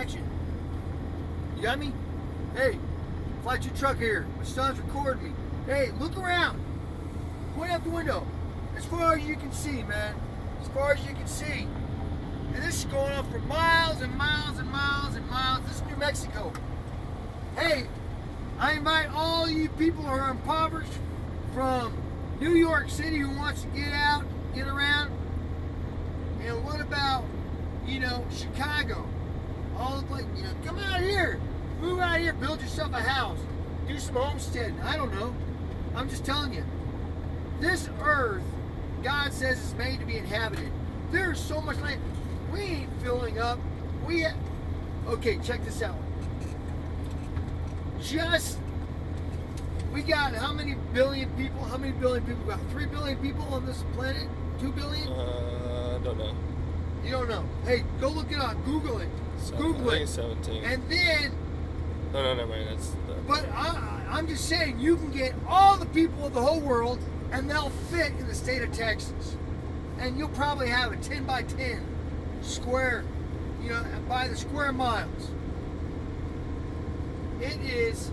Action. You got me? Hey, flight your truck here. My son's recording me. Hey, look around. Point out the window. As far as you can see, man. As far as you can see. And this is going on for miles and miles and miles and miles. This is New Mexico. Hey, I invite all you people who are impoverished from New York City who wants to get out, get around. And what about, Chicago? All the place, come out here. Move out here, build yourself a house. Do some homesteading. I don't know. I'm just telling you. This earth, God says, is made to be inhabited. There's so much land. We ain't filling up. Okay, check this out. We got how many billion people? How many billion people? About 3 billion people on this planet? 2 billion? I don't know. You don't know. Hey, go look it up. Google it. Google I think it. it's 17. And then... No, never mind. But I'm just saying, you can get all the people of the whole world, and they'll fit in the state of Texas. And you'll probably have a 10 by 10 square, by the square miles. It is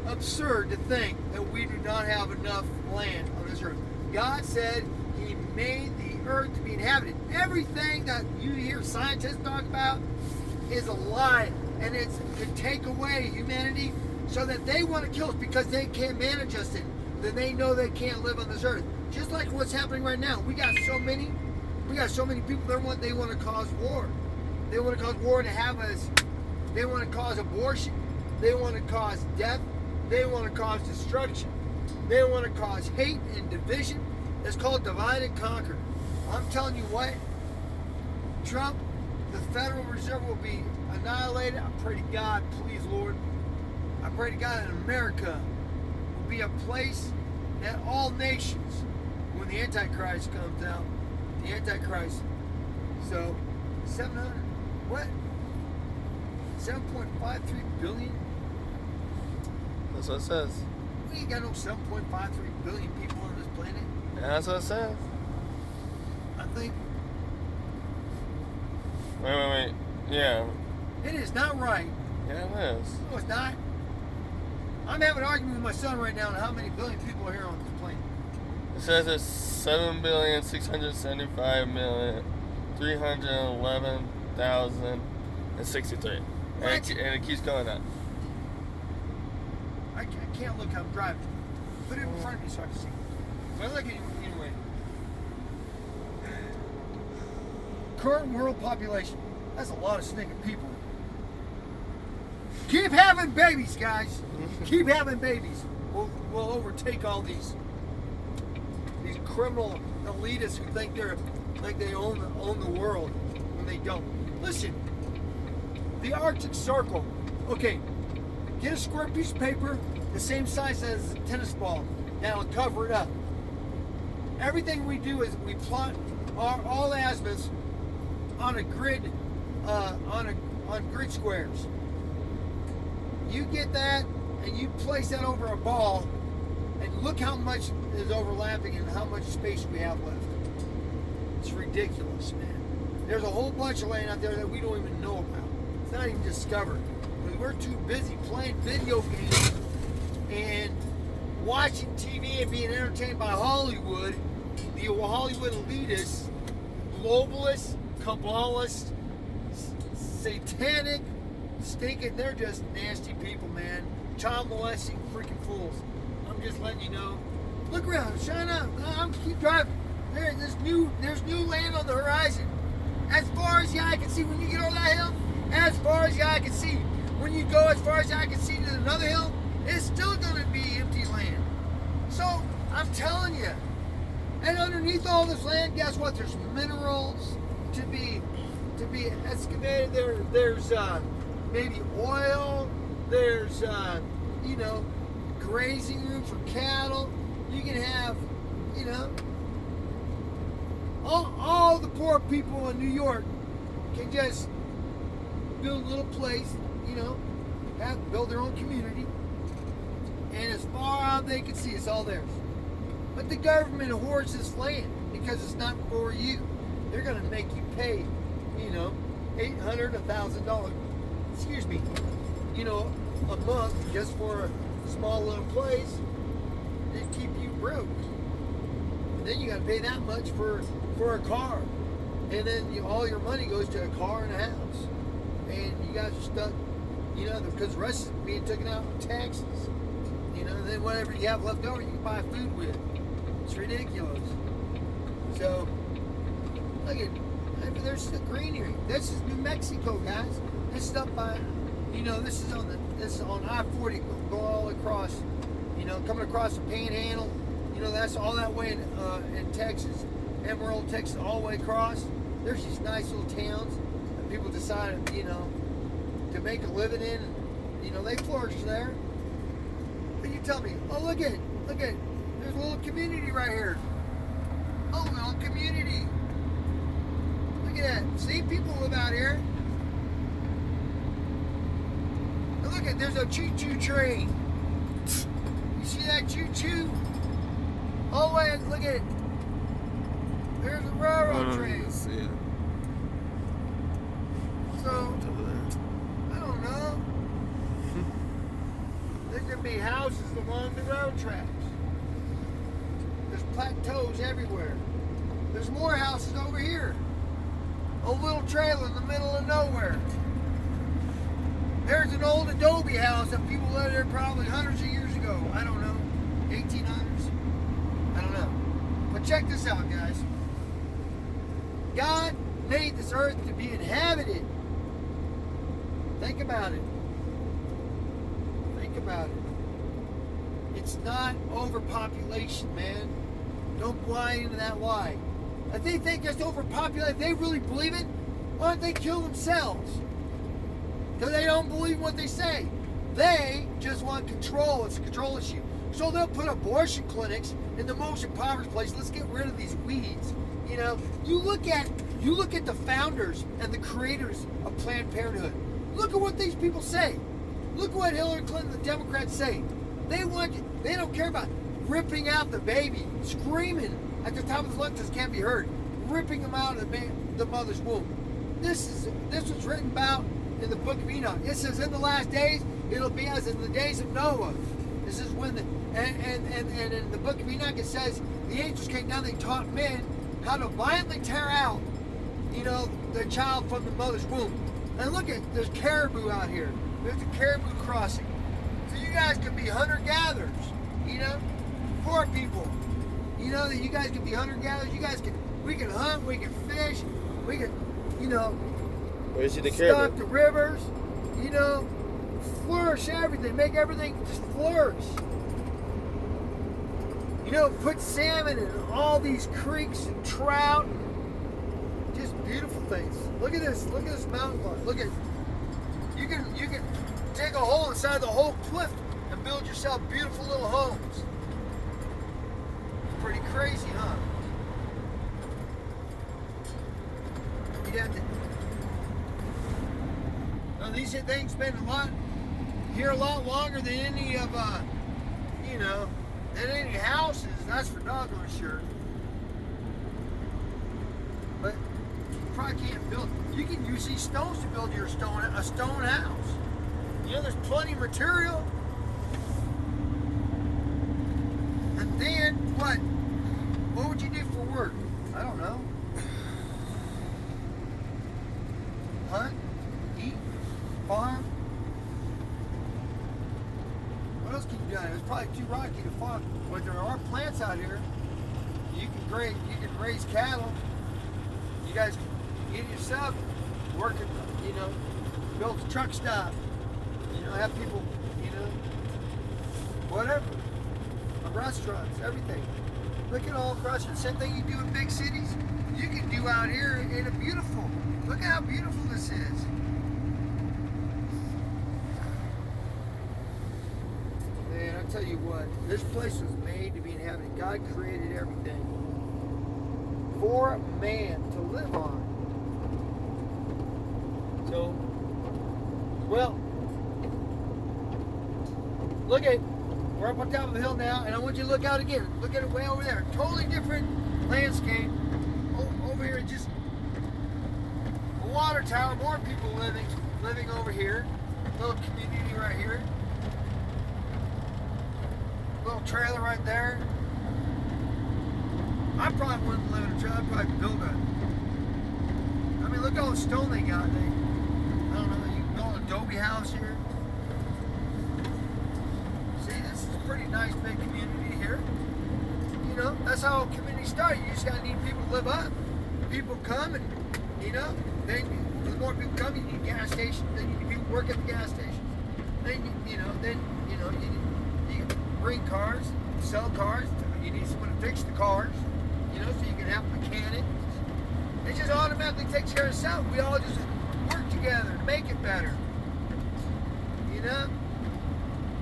absurd to think that we do not have enough land on this earth. God said He made the earth to be inhabited. Everything that you hear scientists talk about is a lie, and it's to take away humanity so that they want to kill us because they can't manage us, and then they know they can't live on this earth. Just like what's happening right now. We got so many people. They want to cause war. They want to cause war to have us. They want to cause abortion. They want to cause death. They want to cause destruction. They want to cause hate and division. It's called divide and conquer. I'm telling you what, Trump, the Federal Reserve will be annihilated. I pray to God, please, Lord. I pray to God that America will be a place that all nations, when the Antichrist comes out, the Antichrist. So, 7.53 billion? That's what it says. We ain't got no 7.53 billion people on this planet. Yeah, that's what it says. I think. Wait. Yeah. It is not right. Yeah, it is. No, it's not. I'm having an argument with my son right now on how many billion people are here on this planet. It says it's 7,675,311,063. And it keeps going up. I can't look. I'm driving. Put it in front of me so I can see. But I look at you anyway. Current world population. That's a lot of stinking people. Keep having babies, guys. Keep having babies. We'll overtake all these criminal elitists who think they own the world when they don't. Listen, the Arctic Circle. Okay, get a square piece of paper the same size as a tennis ball. That'll cover it up. Everything we do is we plot all the azimuths on a grid, on grid squares. You get that, and you place that over a ball, and look how much is overlapping and how much space we have left. It's ridiculous, man. There's a whole bunch of land out there that we don't even know about. It's not even discovered. We're too busy playing video games and watching TV and being entertained by Hollywood, the Hollywood elitists, globalists, Kabbalists, satanic, stinking, they're just nasty people, man. Child molesting freaking fools. I'm just letting you know. Look around, shine up. I'm keep driving. There's new land on the horizon. As far as the eye can see, when you get over that hill, as far as the eye can see. When you go as far as the eye can see to another hill, it's still gonna be empty land. So I'm telling you. And underneath all this land, guess what? There's minerals to be excavated. There's maybe oil. There's grazing room for cattle. You can have, all the poor people in New York can just build a little place, build their own community. And as far out they can see, it's all theirs. But the government hoards this land because it's not for you. They're going to make you pay, $800, $1,000 excuse me, you know, a month just for a small little place, they keep you broke. And then you got to pay that much for a car, and then all your money goes to a car and a house, and you guys are stuck, you know, because the rest is being taken out in taxes. You know, and then whatever you have left over, you can buy food with. It's ridiculous. So, look at, I mean, there's the greenery. This is New Mexico, guys. This is up by, you know, this is on I-40, going all across, you know, coming across the Panhandle. You know, that's all that way in Texas, Amarillo, Texas, all the way across. There's these nice little towns that people decided, you know, to make a living in. And, you know, they flourish there. But you tell me, oh, look at, there's a little community right here. Oh, little community. Look at that. See, people live out here. And look at, there's a choo-choo train. You see that choo-choo? Oh, wait, look at it. There's a railroad train. See it. So, I don't know. There could be houses along the road tracks. There's plateaus everywhere. There's more houses over here. A little trailer in the middle of nowhere. There's an old adobe house that people lived there probably hundreds of years ago. I don't know. 1800s? I don't know. But check this out, guys. God made this earth to be inhabited. Think about it. Think about it. It's not overpopulation, man. Don't buy into that lie. If they think it's overpopulated, if they really believe it, why don't they kill themselves? Because they don't believe what they say. They just want control. It's a control issue. So they'll put abortion clinics in the most impoverished place. Let's get rid of these weeds. You know, you look at the founders and the creators of Planned Parenthood. Look at what these people say. Look what Hillary Clinton and the Democrats say. They don't care about ripping out the baby, screaming at the top of the lungs, this can't be heard, ripping them out of the mother's womb. This was written about in the book of Enoch. It says in the last days, it'll be as in the days of Noah. This is when and in the book of Enoch it says the angels came down, they taught men how to violently tear out, you know, the child from the mother's womb. And look at, there's caribou out here. There's a caribou crossing. So you guys could be hunter-gatherers, you know, poor people. You know that you guys can be hunter-gatherers. We can hunt, we can fish, we can, you know, Where's the stock caribou? the rivers, you know, flourish everything, make everything just flourish. You know, put salmon in all these creeks and trout, just beautiful things. Look at this mountain climb. Look at, you can dig a hole inside the whole cliff and build yourself beautiful little homes. Pretty crazy, huh? You'd have to. Now these things spend a lot longer than any of, you know, than any houses. That's for doggone sure. But you probably can't build. You can use these stones to build a stone house. You know, there's plenty of material. And then what? What would you do for work? I don't know. Hunt, eat, farm. What else can you do? It's probably too rocky to farm. But there are plants out here. You can raise cattle. You guys can eat it yourself. Working, you know, build a truck stop. You know, have people, you know, whatever. Restaurants, everything. Look at all across here. Same thing you do in big cities, you can do out here in a beautiful. Look at how beautiful this is. Man, I tell you what, this place was made to be inhabited. God created everything for man to live on. So, well, look at, we're up on top of the hill now, and I want you to look out again. Look at it way over there. Totally different landscape. Over here, just a water tower, more people living over here. Little community right here. Little trailer right there. I probably wouldn't live in a trailer. I'd probably build a. I mean, look at all the stone they got. I don't know. You can build an adobe house here. See, this is a pretty nice big community here. You know, that's how communities start. You just gotta need people to live up. People come and, you know, then the more people come, you need gas stations. Then you need people to work at the gas stations. Then you bring cars, sell cars. You need someone to fix the cars. You know, so you can have a mechanic. It just automatically takes care of itself. We all just work together to make it better. You know,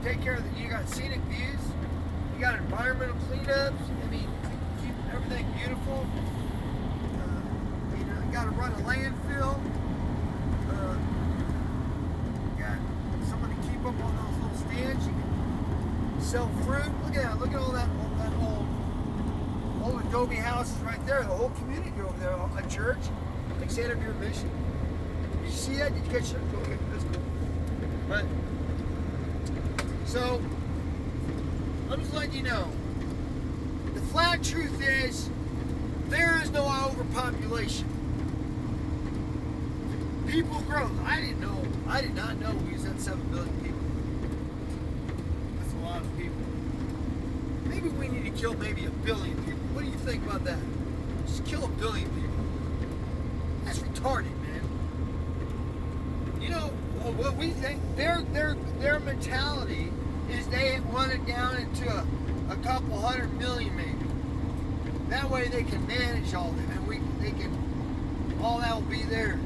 take care of the. You got scenic views. You got environmental cleanups. I mean, keep everything beautiful. You know, you got to run a landfill. You got someone to keep up on those little stands. You can sell fruit. Look at that. Look at all that old adobe houses right there. The whole community over there. A church, like Santa Vera Mission. Did you see that? Did you catch that? Okay, that's cool. But so. I'm just letting you know. The flat truth is, there is no overpopulation. People grow. I did not know we was at 7 billion people. That's a lot of people. Maybe we need to kill maybe 1 billion people. What do you think about that? Just kill 1 billion people. That's retarded, man. You know what we think? Their mentality is they want it down into a couple 100 million maybe. That way they can manage all that, and all that will be theirs.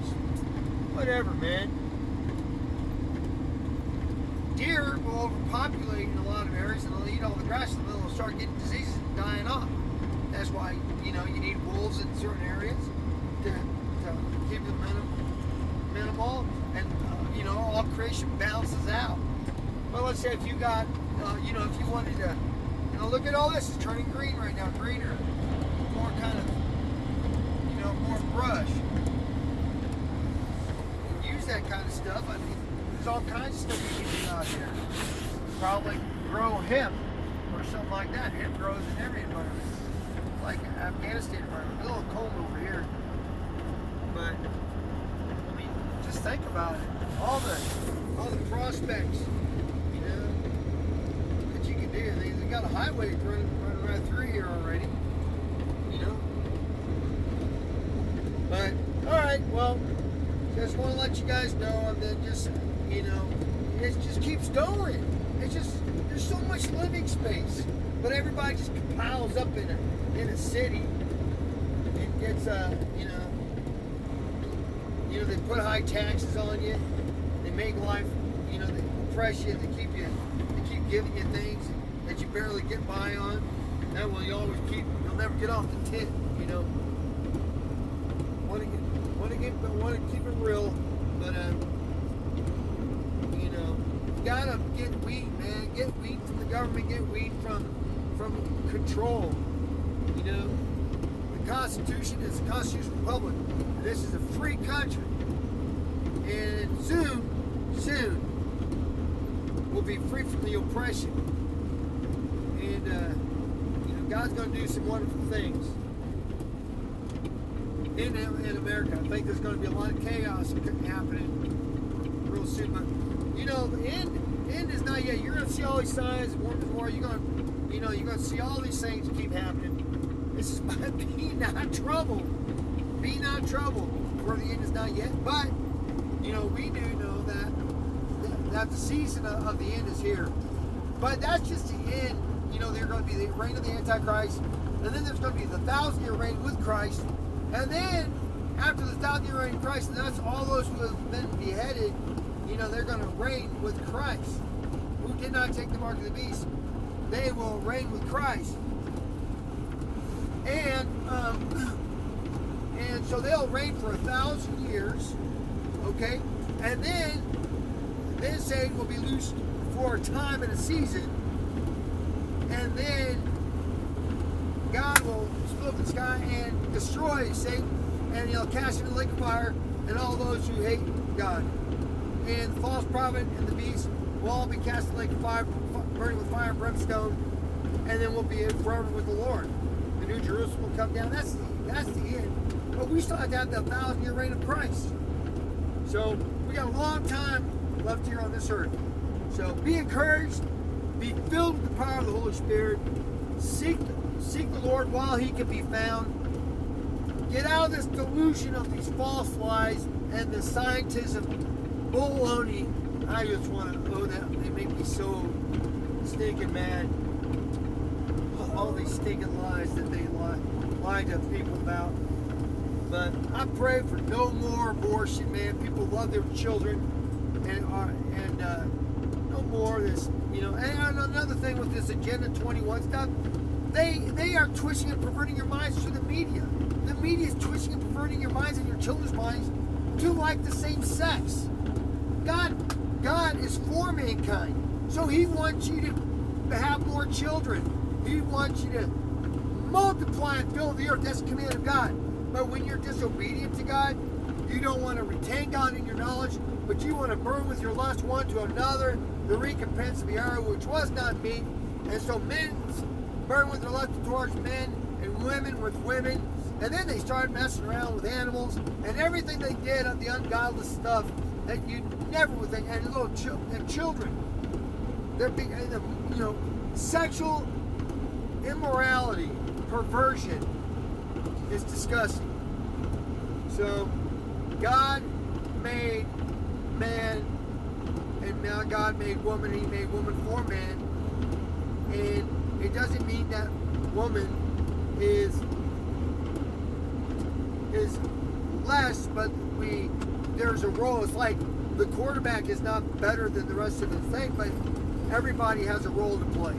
Whatever, man. Deer will overpopulate in a lot of areas, and they'll eat all the grass, and they'll start getting diseases and dying off. That's why, you know, you need wolves in certain areas to keep them minimal, and you know, all creation balances out. Well, let's say if you got, you know, if you wanted to, you know, look at all this. It's turning green right now, greener. More kind of, you know, more brush. You can use that kind of stuff. I mean, there's all kinds of stuff you can do out here. Probably grow hemp or something like that. Hemp grows in every environment. Like Afghanistan environment. A little cold over here. But, I mean, just think about it. All the prospects. That you can do. They got a highway running right through here already. You know. But all right, well, just want to let you guys know, and then just, you know, it just keeps going. It's just there's so much living space, but everybody just piles up in a city. It gets you know, they put high taxes on you. They make life, you know, they oppress you. They keep giving you things that you barely get by on. That will you always keep. You'll never get off the tit. You know. Want to keep it real, but you know, you gotta get weed, man. Get weed from the government. Get weed from control. You know, the Constitution is a constitutional republic. This is a free country, and soon. We'll be free from the oppression, and you know, God's going to do some wonderful things in America. I think there's going to be a lot of chaos happening real soon, but you know, the end is not yet. You're going to see all these signs, more and more. You're going to see all these things keep happening. This is by be not troubled. Be not troubled, for the end is not yet. But you know, we do know that the season of the end is here. But that's just the end. You know, there's going to be the reign of the Antichrist, and then there's going to be the 1,000-year reign with Christ, and then after the 1,000-year reign with Christ, and that's all those who have been beheaded. You know, they're going to reign with Christ, who did not take the mark of the beast. They will reign with Christ, and so they'll reign for 1,000 years. Okay, and then Satan will be loosed for a time and a season, and then God will split up the sky and destroy Satan, and he'll cast him in the lake of fire and all those who hate God. and the false prophet and the beast will all be cast in the lake of fire, burning with fire and brimstone, and then we'll be forever with the Lord. The New Jerusalem will come down. That's the end. But we still have to have the 1,000-year reign of Christ. So we got a long time left here on this earth. So be encouraged. Be filled with the power of the Holy Spirit. Seek the Lord while He can be found. Get out of this delusion of these false lies and the scientism baloney. I just want to know that. They make me so stinking mad. All these stinking lies that they lie to people about. But I pray for no more abortion, man. People love their children, and no more of this, you know. And another thing with this Agenda 21 stuff, they are twisting and perverting your minds through the media. The media is twisting and perverting your minds and your children's minds to like the same sex. God is for mankind, so He wants you to have more children. He wants you to multiply and fill the earth. That's the command of God. But when you're disobedient to God, you don't want to retain God in your knowledge, but you want to burn with your lust one to another the recompense of the arrow which was not meet. And so men burn with their lust towards men, and women with women. And then they started messing around with animals and everything they did of the ungodly stuff that you never would think. And little children, they're big, you know, sexual immorality, perversion is disgusting. So God made man, and now God made woman. He made woman for man, and it doesn't mean that woman is less, but there's a role. It's like the quarterback is not better than the rest of the thing, but everybody has a role to play.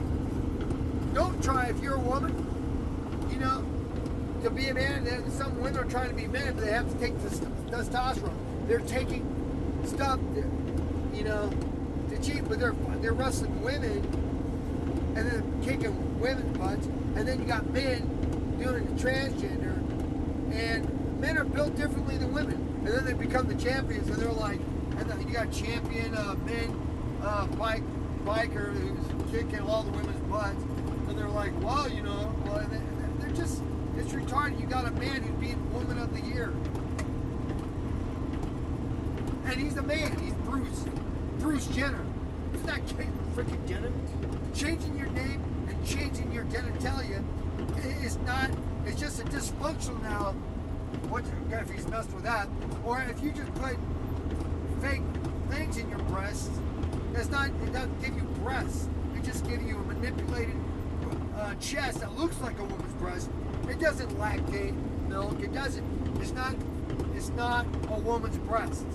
Don't try, if you're a woman, you know, to be a man. Some women are trying to be men, but they have to take this testosterone. They're taking stuff, you know, to cheat, but they're wrestling women and then kicking women's butts, and then you got men doing the transgender, and men are built differently than women, and then they become the champions, and they're like, and then you got champion men biker who's kicking all the women's butts, and they're like, well, you know, well, they're just, it's retarded. You got a man who's being Woman of the Year, and he's a man. He's Bruce Jenner. It's not freaking Jenner. Changing your name and changing your genitalia is not. It's just a dysfunctional now. What if he's messed with that? Or if you just put fake things in your breasts, that's not. It doesn't give you breasts. It just gives you a manipulated chest that looks like a woman's breast. It doesn't lactate milk. It doesn't. It's not a woman's breast.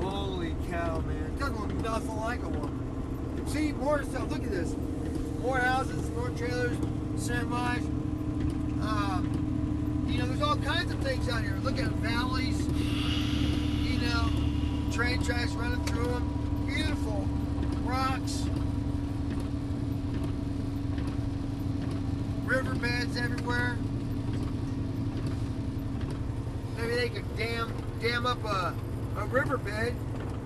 Holy cow, man! It doesn't look nothing like a woman. See, more stuff. Look at this. More houses, more trailers, semis. You know, there's all kinds of things out here. Look at valleys. You know, train tracks running through them. Beautiful rocks. Riverbeds everywhere. Maybe they could dam up a riverbed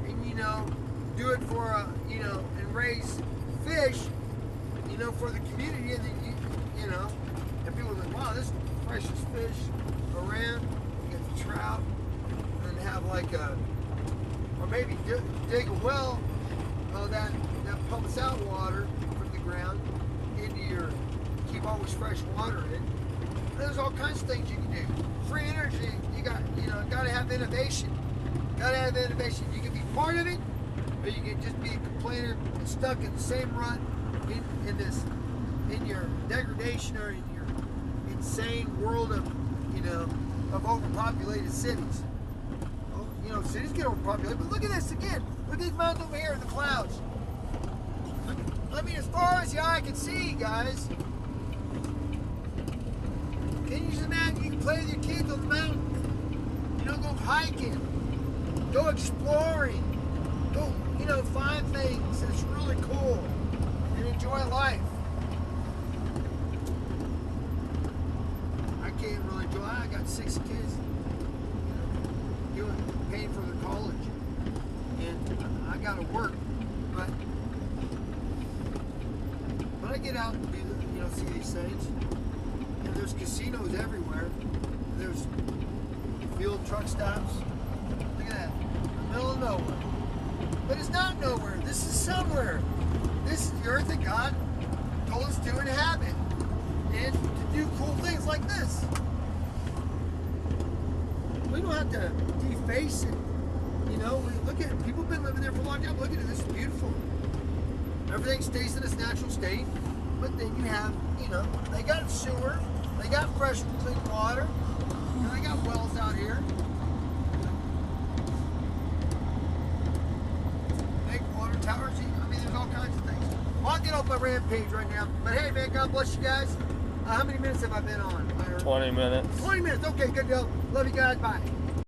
and, you know, do it for you know, and raise fish, you know, for the community, and then you know, and people are like, wow, this is the freshest fish around. You get the trout, and then have like or maybe dig a well that pumps out water from the ground into your, keep always fresh water in it. There's all kinds of things you can do. Free energy, you got to have innovation. Got to have innovation. You can be part of it, or you can just be a complainer and stuck in the same rut in your degradation or in your insane world of, you know, of overpopulated cities. Well, you know, cities get overpopulated, but look at this again. Look at these mountains over here in the clouds. I mean, as far as the eye can see, guys. Can you just imagine you can play with your kids on the mountain? You know, go hiking, go exploring, go, you know, find things that's really cool and enjoy life. I can't really enjoy. I got 6 kids, you know, paying for their college. college, and I got to work. But when I get out and see these things, and there's casinos everywhere. There's field truck stops. Look at that, in the middle of nowhere. But it's not nowhere. This is somewhere. This is the earth that God told us to inhabit and to do cool things like this. We don't have to deface it. Look at it. People have been living there for a long time. Look at it. This is beautiful. Everything stays in its natural state. But then you have, they got sewer. They got fresh, clean water. They got wells out here. Big water towers. There's all kinds of things. Well, I'll get off my rampage right now. But hey, man, God bless you guys. How many minutes have I been on? 20 minutes. 20 minutes. Okay, good deal. Love you guys. Bye.